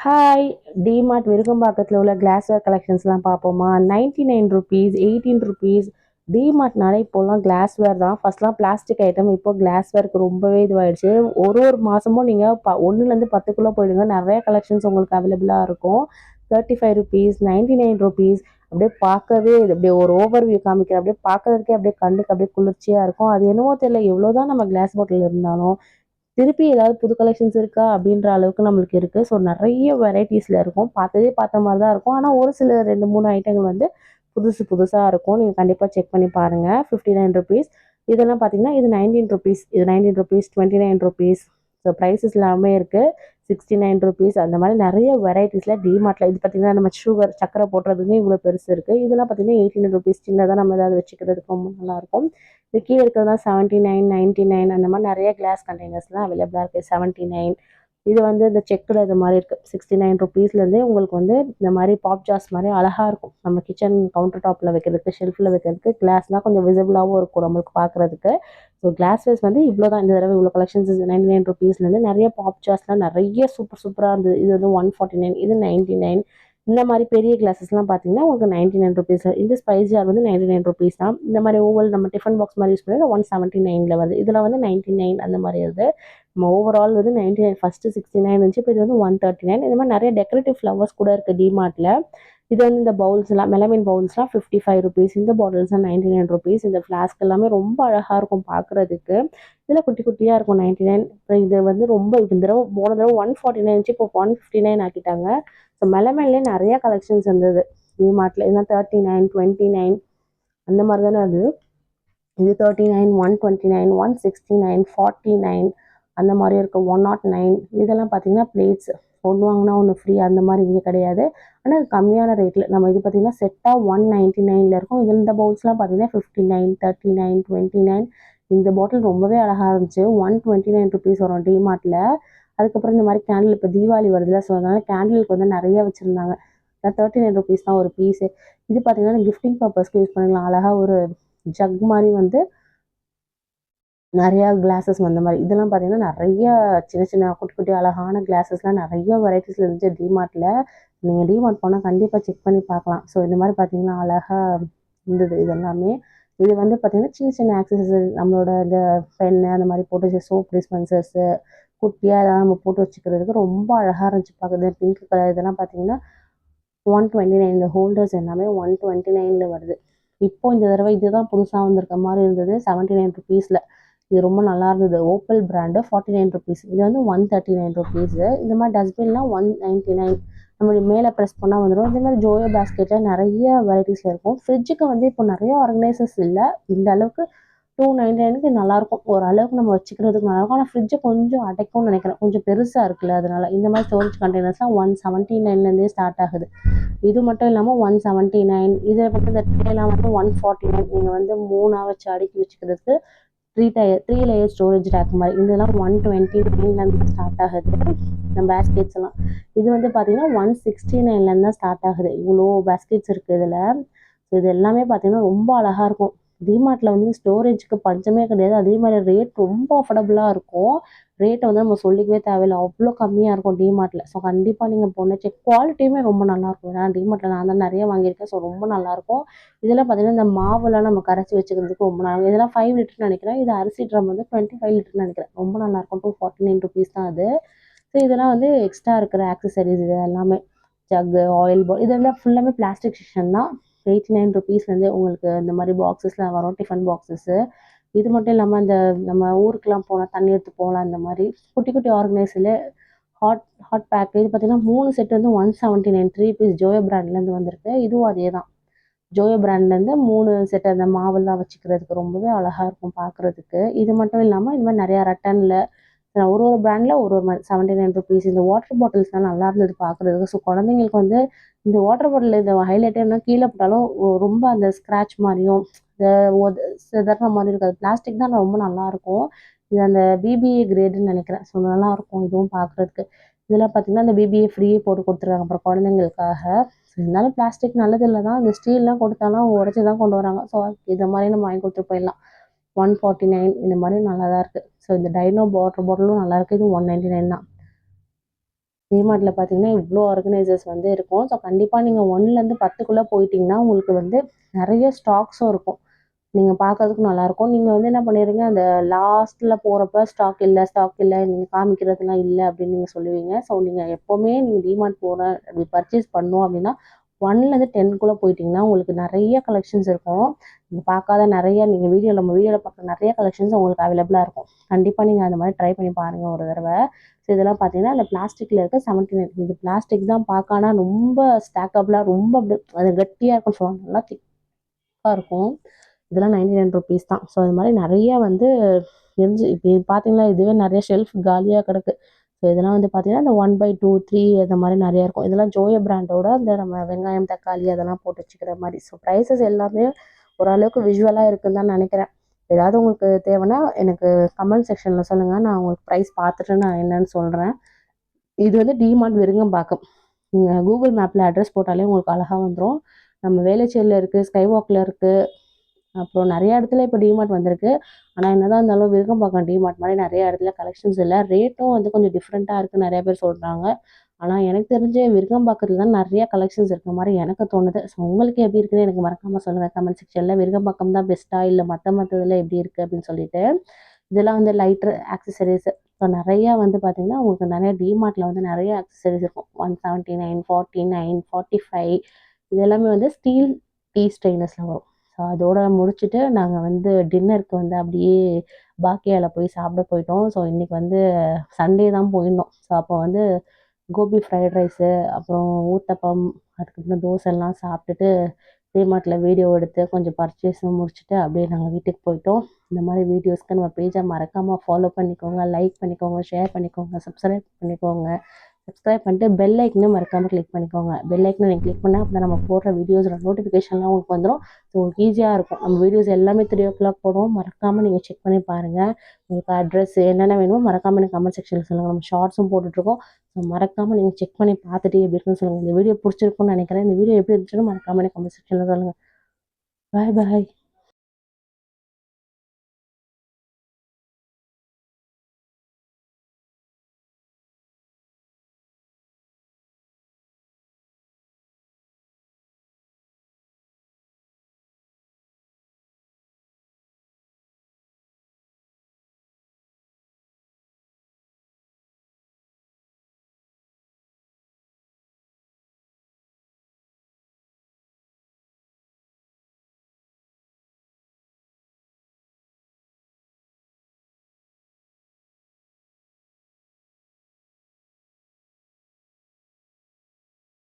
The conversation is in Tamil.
ஹாய்! டிமார்ட் விருகம்பாக்கத்துல உள்ள கிளாஸ்வேர் கலெக்ஷன்ஸ்லாம் பார்ப்போமா? 99 ரூபீஸ், 18 ரூபீஸ். டிமார்ட்னாலே இப்போலாம் கிளாஸ்வேர் தான். ஃபர்ஸ்ட்லாம் பிளாஸ்டிக் ஐட்டம். இப்போ கிளாஸ்வேர்க்கு ரொம்பவே இதுவாயிடுச்சு. ஒரு மாசமும் நீங்க 1லேருந்து 10க்குள்ள போயிடுங்க. நெறைய கலெக்ஷன்ஸ் உங்களுக்கு அவைலபிளா இருக்கும். 35 ரூபீஸ், 99 ரூபீஸ். அப்படியே பார்க்கவே இது அப்படியே ஒரு ஓவர் வியூ காமிக்கிறேன். அப்படியே பார்க்கறதுக்கே அப்படியே கண்ணுக்கு அப்படியே குளிர்ச்சியா இருக்கும். அது என்னவோ தெரியல, எவ்வளோதான் நம்ம கிளாஸ் பாட்டில் இருந்தாலும் திருப்பி ஏதாவது புது கலெக்ஷன்ஸ் இருக்கா அப்படின்ற அளவுக்கு நம்மளுக்கு இருக்கு. ஸோ நெறைய வெரைட்டீஸ்ல இருக்கும். பார்த்ததே பார்த்த மாரி தான் இருக்கும். ஆனா ஒரு சில 2, 3 ஐட்டங்கள் வந்து புதுசு புதுசா இருக்கும். நீங்க கண்டிப்பா செக் பண்ணி பாருங்க. ₹59 இதெல்லாம் பார்த்தீங்கன்னா, இது ₹19 இது ₹19 ₹29 ஸோ பிரைஸஸ் எல்லாமே இருக்கு. ₹69 அந்த மாரி நெறைய வெரைட்டீஸ்ல டிமார்ட்ல இது பார்த்தீங்கன்னா, நம்ம சுகர் சர்க்கரை போடுறதுக்குமே இவ்வளோ பெருசு இருக்கு. இதெல்லாம் பார்த்தீங்கன்னா ₹18 சின்னதா நம்ம ஏதாவது வச்சுக்கிறதுக்கு ரொம்ப நல்லாயிருக்கும். இது கீழ இருக்கிறதுலாம் 79, 99 அந்த மாரி நெறைய கிளாஸ் கண்டெய்னர்ஸ்லாம் அவைலபிளா இருக்கு. 79 இது வந்து இந்த செக்குடு இது மாரி இருக்கு. ₹69 உங்களுக்கு வந்து இந்த மாரி பாப் ஜார்ஸ் மாரி அழகா இருக்கும். நம்ம கிச்சன் கவுண்டர் டாப்ல வைக்கிறதுக்கு, ஷெல்ஃப்ல வைக்கிறதுக்கு கிளாஸ்லாம் கொஞ்சம் விசிபிளாவும் இருக்கும் நம்மளுக்கு பார்க்கறதுக்கு. ஸோ கிளாஸ்வேர்ஸ் வந்து இவ்ளோ தான். இந்த தடவ இவ்ளோ கலெக்ஷன்ஸ் ₹99 நெறைய பாப் ஜார்ஸ்லாம் நெறைய சூப்பர் சூப்பரா இருந்தது. இது வந்து 149 இது 99 இந்த மாரி பெரிய கிளாஸஸ்லாம் பார்த்தீங்கன்னா, உங்களுக்கு ₹99 இந்த ஸ்பைஸ் ஜார் வந்து ₹99 தான். இந்த மாரி ஓவல் நம்ம டிஃபன் பாக்ஸ் மாரி யூஸ் பண்ணது 179ல வருது. இதுல வந்து 99 அந்த மாரி வருது. நம்ம ஓவரால் வந்து 99 ஃபர்ஸ்ட் 69 இருந்துச்சு. இப்போ இது வந்து 139 இந்த மாரி நெறைய டெக்கரேட்டிவ் ஃப்ளவர்ஸ் கூட இருக்கு டிமார்ட்ல. இது வந்து இந்த பவுல்ஸ்லாம் மெலமைன் பவுல்ஸ்லாம் ₹55 இந்த பாட்டில்ஸ்லாம் ₹99 இந்த ஃப்ளாஸ்க் எல்லாமே ரொம்ப அழகா இருக்கும் பார்க்கறதுக்கு. இதெல்லாம் குட்டி குட்டியா இருக்கும் 99 இது வந்து ரொம்ப இந்த தடவ போன தடவ 149 இருந்துச்சு. இப்போ 159 ஆக்கிட்டாங்க. ஸோ மெலமைன்லயே நெறைய கலெக்ஷன்ஸ் இருந்தது டிமார்ட்ல. இதெல்லாம் 39, 29 அந்த மாரி தானே அது. இது 39, 129, 169, 49 அந்த மாரி இருக்கு. 109 இதெல்லாம் பார்த்தீங்கன்னா பிளேட்ஸ். ஒண்ணு வாங்குனா ஒண்ணு ஃப்ரீ அந்த மாரி இங்க கிடையாது. ஆனா அது கம்மியான ரேட்ல. நம்ம இது பார்த்தீங்கன்னா செட்டா 199ல இருக்கும். இதுல இந்த பவுல்ஸ்லாம் பார்த்தீங்கன்னா 59, 39, 29 இந்த பாட்டில் ரொம்பவே அழகா இருந்துச்சு. ₹129 வரும் டிமார்ட்ல. அதுக்கப்புறம் இந்த மாரி கேண்டில் இப்ப தீபாவளி வருதுல்ல. ஸோ அதனால கேண்டிலுக்கு வந்து நெறைய வச்சிருந்தாங்க. ₹39 தான் ஒரு பீஸு. இது பார்த்தீங்கன்னா கிஃப்டிங் பர்ப்பஸ்க்கு யூஸ் பண்ணிக்கலாம். அழகா ஒரு ஜக் மாரி வந்து நெறையா கிளாஸஸ் அந்த மாரி. இதெல்லாம் பார்த்தீங்கன்னா, நெறைய சின்ன சின்ன குட்டி குட்டி அழகான கிளாஸஸ்லாம் நெறைய வெரைட்டீஸ்ல இருந்துச்சு டிமார்ட்ல. நீங்க டிமார்ட் போனா கண்டிப்பா செக் பண்ணி பார்க்கலாம். ஸோ இந்த மாரி பார்த்தீங்கன்னா, அழகா இருந்தது இது எல்லாமே. இது வந்து பார்த்தீங்கன்னா, சின்ன சின்ன ஆக்சஸரி நம்மளோட இந்த பென்னு அந்த மாரி போட்டு சோப் டிஸ்பென்சர்ஸு, குட்டியா ஏதாவது நம்ம போட்டு வச்சுக்கிறதுக்கு ரொம்ப அழகா இருந்துச்சு பார்க்க. பிங்க் கலர் இதெல்லாம் பார்த்தீங்கன்னா 129 இந்த ஹோல்டர்ஸ் எல்லாமே 129ல வருது. இப்போ இந்த தடவ இதுதான் புதுசா வந்திருக்க மாரி இருந்தது. ₹79ல. இது ரொம்ப நல்லா இருந்தது. ஓப்பல் பிராண்டு ₹49 இது வந்து ₹139 இந்த மாரி டஸ்ட்பின்லாம் 199 நம்ம மேல பிரஸ் பண்ணா வந்துரும். இதே மாரி ஜோயோ பாஸ்கெட்ல நெறைய வெரைட்டீஸ்ல இருக்கும். ஃப்ரிட்ஜுக்கு வந்து இப்போ நெறைய ஆர்கனைசர்ஸ் இல்ல. இந்த அளவுக்கு 299க்கு நல்லாயிருக்கும். ஓரளவுக்கு நம்ம வச்சுக்கிறதுக்கு நல்லாயிருக்கும். ஆனா ஃப்ரிட்ஜ கொஞ்சம் அடைக்கும்னு நெனைக்கிறேன். கொஞ்சம் பெருசா இருக்குல்ல அதனால. இந்த மாரி ஸ்டோரேஜ் கண்டெய்னர்ஸ்லாம் 179லேருந்தே ஸ்டார்ட் ஆகுது. இது மட்டும் இல்லாம 179 இதில மட்டும் இந்த ட்ரேலாம் வந்து 149 நீங்க வந்து 3ஆ வச்சு அடுக்கி வச்சுக்கிறதுக்கு 3 லேயர் ஸ்டோரேஜ் ரேக் மாரி. இதெல்லாம் 129லேருந்து ஸ்டார்ட் ஆகுது. இந்த பேஸ்கெட்ஸ் எல்லாம். இது வந்து பார்த்தீங்கன்னா 169லேருந்து தான் ஸ்டார்ட் ஆகுது. இவ்ளோ பேஸ்கெட்ஸ் இருக்கு இதுல. இது எல்லாமே பார்த்தீங்கன்னா ரொம்ப அழகா இருக்கும். டிமார்ட்ல வந்து ஸ்டோரேஜ்க்கு பஞ்சமே கிடையாது. அதே மாரி ரேட் ரொம்ப அஃபோர்டபுளா இருக்கும். ரேட்ட வந்து நம்ம சொல்லிக்கவே தேவையில்ல. அவ்ளோ கம்மியா இருக்கும் டிமார்ட்ல. ஸோ கண்டிப்பா நீங்க போனா குவாலிட்டியுமே ரொம்ப நல்லாயிருக்கும். ஏன்னா டிமார்ட்ல நான் தான் நெறைய வாங்கியிருக்கேன். ஸோ ரொம்ப நல்லாயிருக்கும். இதெல்லாம் பார்த்தீங்கன்னா, இந்த மாவெல்லாம் நம்ம கரைச்சு வச்சுக்கிறதுக்கு ரொம்ப நல்லா இதெல்லாம் 5 லிட்டர்ன்னு நெனைக்கிறேன். இது அரிசி ட்ரம் வந்து 25 லிட்டர்ன்னு நெனைக்கிறேன். ரொம்ப நல்லாயிருக்கும். ₹249 தான் அது. ஸோ இதெல்லாம் வந்து எக்ஸ்ட்ரா இருக்கிற ஆக்சஸரீஸ் இது எல்லாமே. ஜக்கு, ஆயில் இதெல்லாம் ஃபுல்லாமே பிளாஸ்டிக் செக்ஷன் தான். ₹89லேருந்தே உங்களுக்கு இந்த மாரி பாக்ஸஸ்லாம் வரும். டிஃபன் பாக்ஸஸு. இது மட்டும் இல்லாம இந்த நம்ம ஊருக்குலாம் போனா தண்ணி எடுத்து போலாம் இந்த மாரி. குட்டி குட்டி ஆர்கனைசர்ல ஹாட் ஹாட் பேக் இது பார்த்தீங்கன்னா 3 செட் வந்து 179 3 பீஸ் ஜோயோ பிராண்ட்லேருந்து வந்திருக்கு. இதுவும் அதே தான். ஜோயோ பிராண்ட்லேருந்து 3 செட் அந்த மாவெல்லாம் வச்சுக்கிறதுக்கு ரொம்பவே அழகா இருக்கும் பார்க்குறதுக்கு. இது மட்டும் இல்லாம இந்த மாரி நெறையா ரட்டன்ல ஒரு ஒரு பிராண்ட்ல ஒரு ஒரு மாரி ₹79 இந்த வாட்டர் பாட்டில்ஸ்லாம் நல்லா இருந்தது பார்க்குறதுக்கு. ஸோ குழந்தைங்களுக்கு வந்து இந்த வாட்டர் பாட்டில் இது ஹைலைட்டே என்னன்னா கீழ போட்டாலும் ரொம்ப அந்த ஸ்க்ராட்ச் மாரியும், இந்த சிதற மாரி இருக்காது. பிளாஸ்டிக் தான் ரொம்ப நல்லாருக்கும். இது அந்த பிபிஏ கிரேடுன்னு நெனைக்கிறேன். ஸோ நல்லாருக்கும் இதுவும் பார்க்குறதுக்கு. இதெல்லாம் பார்த்தீங்கன்னா, இந்த பிபிஏ ஃப்ரீயே போட்டு குடுத்துருக்காங்க அப்புறம் குழந்தைங்களுக்காக. இருந்தாலும் பிளாஸ்டிக் நல்லதில்ல தான். இந்த ஸ்டீல்லாம் குடுத்தாலாம் உடைச்சு தான் கொண்டு வராங்க. ஸோ இத மாரி நம்ம வாங்கி குடுத்துட்டு போயிடலாம். 149 இந்த மாரி நல்லா தான் இருக்கு. ஸோ இந்த டைனோ வாட்டர் பாட்டிலும் நல்லாயிருக்கு. இது 199 தான். டிமார்ட்ல பார்த்தீங்கன்னா இவ்வளோ ஆர்கனைசர்ஸ் வந்து இருக்கும். ஸோ கண்டிப்பாக நீங்கள் 1லேருந்து 10க்குள்ளே போயிட்டீங்கன்னா உங்களுக்கு வந்து நிறைய ஸ்டாக்ஸும் இருக்கும். நீங்கள் பார்க்கறதுக்கு நல்லாயிருக்கும். நீங்கள் வந்து என்ன பண்ணிடுங்க, அந்த லாஸ்ட்டில் போகிறப்ப ஸ்டாக் இல்லை நீங்கள் காமிக்கிறதுலாம் இல்லை அப்படின்னு நீங்கள் சொல்லுவீங்க. ஸோ நீங்கள் எப்போவுமே நீங்கள் டிமார்ட் போகிறேன் அப்படி பர்ச்சேஸ் பண்ணோம் அப்படின்னா 1லேருந்து 10க்குள்ளே போயிட்டீங்கன்னா உங்களுக்கு நிறைய கலெக்ஷன்ஸ் இருக்கும். நீங்கள் பார்க்காத நிறைய நம்ம வீடியோவில் பார்க்குற நிறைய கலெக்ஷன்ஸ் உங்களுக்கு அவைலபிளாக இருக்கும். கண்டிப்பாக நீங்கள் அந்த மாதிரி ட்ரை பண்ணி பாருங்கள் ஒரு தடவை. ஸோ இதெல்லாம் பார்த்தீங்கன்னா அந்த பிளாஸ்டிக்கில் இருக்க 79 இது பிளாஸ்டிக் தான் பார்க்க, ஆனால் ரொம்ப ஸ்டாக்கபிளாக ரொம்ப அப்படி அது கட்டியாக இருக்கும்னு சொல்லுவாங்க, நல்லா திக்காக இருக்கும். இதெல்லாம் 99 ருபீஸ் தான். ஸோ இது மாதிரி நிறைய வந்து இப்போ பார்த்தீங்களா, இதுவே நிறைய ஷெல்ஃப் காலியாக கிடக்கு. ஸோ இதெல்லாம் வந்து பார்த்தீங்கன்னா இந்த 1/2, 3 அந்த மாதிரி நிறையா இருக்கும். இதெல்லாம் ஜோயோ பிராண்டோட இந்த நம்ம வெங்காயம், தக்காளி அதெல்லாம் போட்டு வச்சுக்கிற மாதிரி. ஸோ ப்ரைஸஸ் எல்லாமே ஓரளவுக்கு விஷுவலாக இருக்குன்னு தான் நினைக்கிறேன். ஏதாவது உங்களுக்கு தேவைன்னா எனக்கு கமெண்ட் செக்ஷனில் சொல்லுங்கள், நான் உங்களுக்கு ப்ரைஸ் பார்த்துட்டு நான் என்னன்னு சொல்கிறேன். இது வந்து டிமார்ட் விருங்கம்பாக்கம். நீங்கள் கூகுள் மேப்பில் அட்ரஸ் போட்டாலே உங்களுக்கு அழகாக வந்துடும். நம்ம வேளச்சேரியில் இருக்குது, ஸ்கை வாக்கில் இருக்குது, அப்புறம் நிறைய இடத்துல இப்போ டிமார்ட் வந்திருக்கு. ஆனால் என்னதான் இருந்தாலும் விருகம்பாக்கம் டிமார்ட் மாதிரி நிறைய இடத்துல கலெக்ஷன்ஸ் இல்லை. ரேட்டும் வந்து கொஞ்சம் டிஃப்ரெண்ட்டாக இருக்குன்னு நிறைய பேர் சொல்கிறாங்க. ஆனால் எனக்கு தெரிஞ்ச விருகம்பாக்கத்தில் தான் நிறைய கலெக்ஷன்ஸ் இருக்கிற மாதிரி எனக்கு தோணுது. ஸோ உங்களுக்கு எப்படி இருக்குன்னு எனக்கு மறக்காமல் சொல்லுங்கள் கமெண்ட் செக்ஷனில். விருகம்பாக்கம் தான் பெஸ்ட்டாக இல்லை மற்றதில் எப்படி இருக்குது அப்படின்னு சொல்லிட்டு. இதெல்லாம் வந்து லைட்டர் ஆக்சசரிஸ். ஸோ நிறையா வந்து பார்த்தீங்கன்னா உங்களுக்கு நிறைய டிமார்ட்டில் வந்து நிறைய ஆக்சசரிஸ் இருக்கும். 179, 49, 45 இது எல்லாமே வந்து ஸ்டீல் டீ ஸ்ட்ரெயினர்ஸில் வரும். ஸோ அதோட முடிச்சுட்டு நாங்கள் வந்து டின்னருக்கு வந்து அப்படியே பாக்கியாவில் போய் சாப்பிட போயிட்டோம். ஸோ இன்றைக்கி வந்து சண்டே தான் போயிருந்தோம். ஸோ அப்போ வந்து கோபி ஃப்ரைட் ரைஸு, அப்புறம் ஊத்தப்பம், அதுக்கப்புறம் தோசைலாம் சாப்பிட்டுட்டு டிமார்ட்டில் வீடியோ எடுத்து கொஞ்சம் பர்ச்சேஸும் முடிச்சுட்டு அப்படியே நாங்கள் வீட்டுக்கு போயிட்டோம். இந்த மாதிரி வீடியோஸ்க்கு நம்ம பேஜை மறக்காமல் ஃபாலோ பண்ணிக்கோங்க, லைக் பண்ணிக்கோங்க, ஷேர் பண்ணிக்கோங்க, சப்ஸ்கிரைப் பண்ணிக்கோங்க. சப்ஸ்கிரைப் பண்ணிட்டு பெல் ஐக்கனும் மறக்காமல் கிளிக் பண்ணிக்கோங்க. பெல் ஐக்கனை நீங்கள் கிளிக் பண்ணால் அப்போ தான் நம்ம போடுற வீடியோஸோட நோட்டிஃபிகேஷன்லாம் உங்களுக்கு வந்துடும். ஸோ உங்களுக்கு ஈஸியாக இருக்கும். நம்ம வீடியோஸ் எல்லாமே 3 o'clock போடுவோம். மறக்காமல் நீங்கள் செக் பண்ணி பாருங்கள். உங்களுக்கு அட்ரஸ் என்னென்ன வேணுமோ மறக்காமல் எனக்கு கமெண்ட் செக்ஷனில் சொல்லுங்கள். நம்ம ஷார்ட்ஸும் போட்டுட்ருக்கோம். ஸோ மறக்காமல் நீங்கள் செக் பண்ணி பார்த்துட்டு எப்படி இருக்குன்னு சொல்லுங்கள். இந்த வீடியோ பிடிச்சிருக்குன்னு நினைக்கிறேன். இந்த வீடியோ எப்படி இருந்துச்சுன்னு மறக்காமல் எனக்கு கமெண்ட் செக்ஷனில் சொல்லுங்கள். பாய் பாய்.